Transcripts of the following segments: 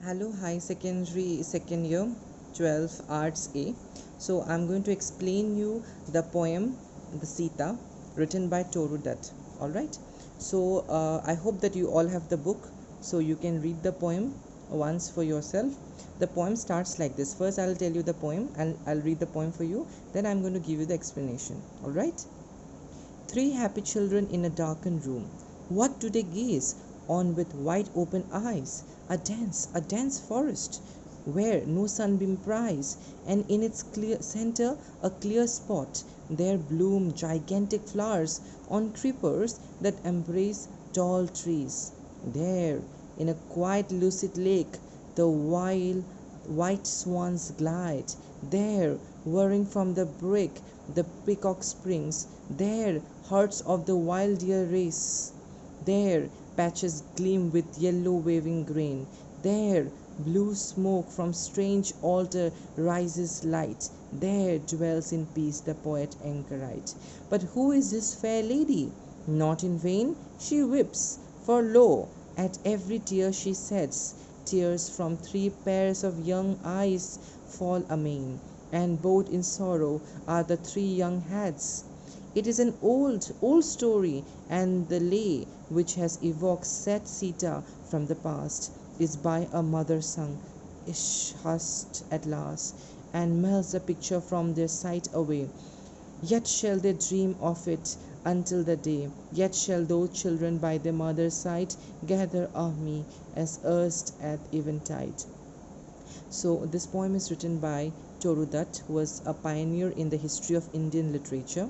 Hello, hi, secondary, second year, 12 Arts A. So, I'm going to explain you the poem, The Sita, written by Toru Dutt. Alright. So, I hope that you all have the book so you can read the poem once for yourself. The poem starts like this. First, I'll tell you the poem and I'll read the poem for you. Then, I'm going to give you the explanation. Alright. Three happy children in a darkened room. What do they gaze on with wide open eyes? A dense forest, where no sunbeam pries, and in its clear center a clear spot. There bloom gigantic flowers on creepers that embrace tall trees. There, in a quiet lucid lake, the wild white swans glide. There, whirring from the brake, the peacock springs. There, herds of the wild deer race. There, patches gleam with yellow waving grain. There, blue smoke from strange altar rises light. There dwells in peace the poet anchorite. But who is this fair lady? Not in vain she weeps, for lo, at every tear she sheds, tears from three pairs of young eyes fall amain, and bowed in sorrow are the three young heads. It is an old, old story, and the lay which has evoked sad Sita from the past is by a mother sung, is hushed at last, and melts the picture from their sight away. Yet shall they dream of it until the day, yet shall those children by their mother's side gather of me as erst at eventide. So this poem is written by Toru Dutt, who was a pioneer in the history of Indian literature.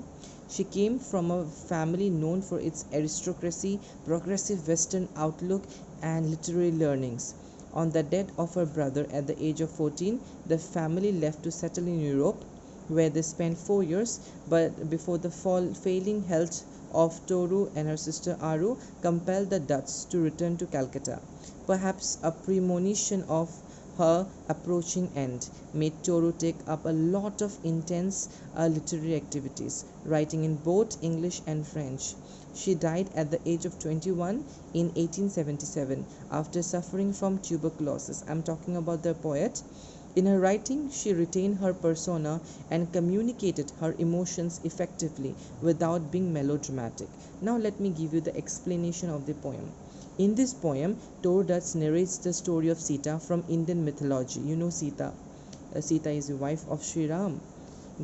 She came from a family known for its aristocracy, progressive Western outlook, and literary learnings. On the death of her brother at the age of 14, the family left to settle in Europe, where they spent 4 years, but before the failing health of Toru and her sister Aru compelled the Dutts to return to Calcutta. Perhaps a premonition of her approaching end made Toru take up a lot of intense literary activities, writing in both English and French. She died at the age of 21 in 1877 after suffering from tuberculosis. I'm talking about the poet. In her writing, she retained her persona and communicated her emotions effectively without being melodramatic. Now, let me give you the explanation of the poem. In this poem, Toru Dutt narrates the story of Sita from Indian mythology. You know Sita. Sita is the wife of Sri Ram,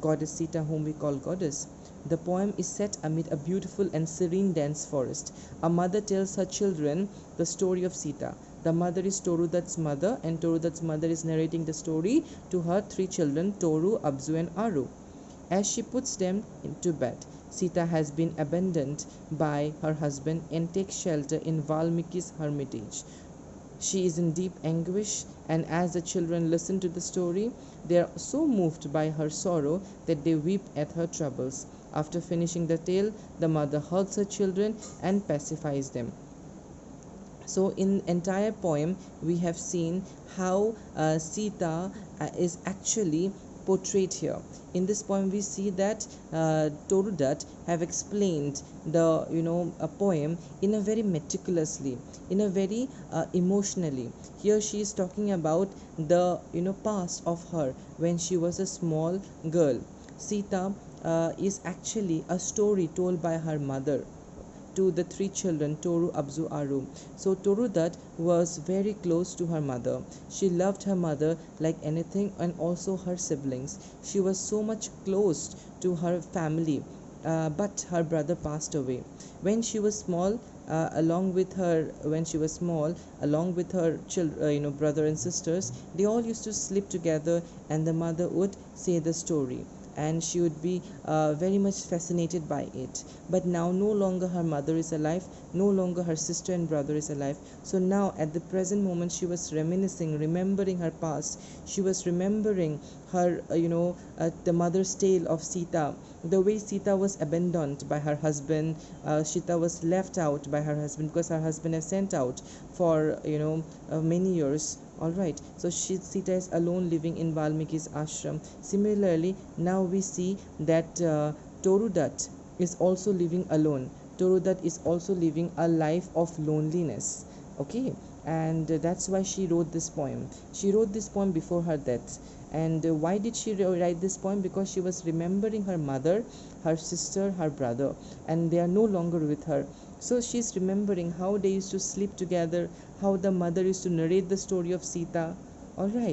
goddess Sita, whom we call goddess. The poem is set amid a beautiful and serene dense forest. A mother tells her children the story of Sita. The mother is Toru Dutt's mother, and Toru Dutt's mother is narrating the story to her three children, Toru, Abzu, and Aru. As she puts them into bed, Sita has been abandoned by her husband and takes shelter in Valmiki's hermitage. She is in deep anguish, and as the children listen to the story, they are so moved by her sorrow that they weep at her troubles. After finishing the tale, the mother hugs her children and pacifies them. So in entire poem we have seen how Sita is actually portrayed here. In this poem we see that Toru Dutt have explained the a poem in a very meticulously, in a very emotionally. Here she is talking about the past of her when she was a small girl. Sita is actually a story told by her mother to the three children, Toru, Abzu, Aru. So Toru Dutt was very close to her mother. She loved her mother like anything, and also her siblings. She was so much close to her family, but her brother passed away. When she was small, along with her children, brother and sisters, they all used to sleep together, and the mother would say the story, and she would be very much fascinated by it. But now no longer her mother is alive, no longer her sister and brother is alive. So now at the present moment she was reminiscing, remembering her past. She was remembering her the mother's tale of Sita, the way Sita was abandoned by her husband. Sita was left out by her husband because her husband has sent out for many years. All right, so Sita is alone living in Valmiki's ashram. Similarly, now we see that Toru Dutt is also living alone. Toru Dutt is also living a life of loneliness. Okay, and that's why she wrote this poem. She wrote this poem before her death. And why did she write this poem? Because she was remembering her mother, her sister, her brother, and they are no longer with her. So she's remembering how they used to sleep together, how the mother used to narrate the story of Sita. All right.